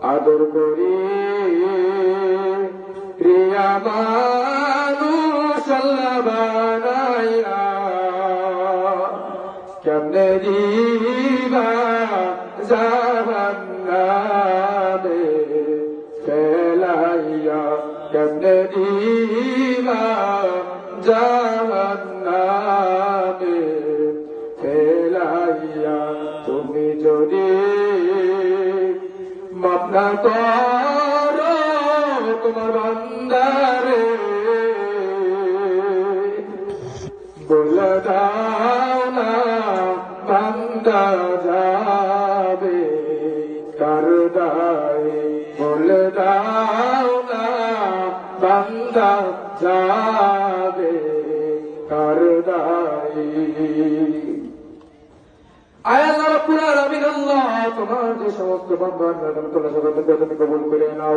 আদর করি প্রিয়া মানুষ আল্লাহ বানাইয়া কেমনে দিবা জাহান্নামে ফেলাইয়া কেমনে দিবা জাহান্নামে ফেলাইয়া তুমি যদি মাফ না করো তোমার বান্দারে বলে দাও না বান্দা যাবে কার দায়ে বলে দাও না বান্দা যাবে কার দায়ে আয় আল্লাহ রাব্বুল আলামিন আল্লাহ তোমার যে সমস্ত বান্দা তোমরা সবাই কবুল করে নাও।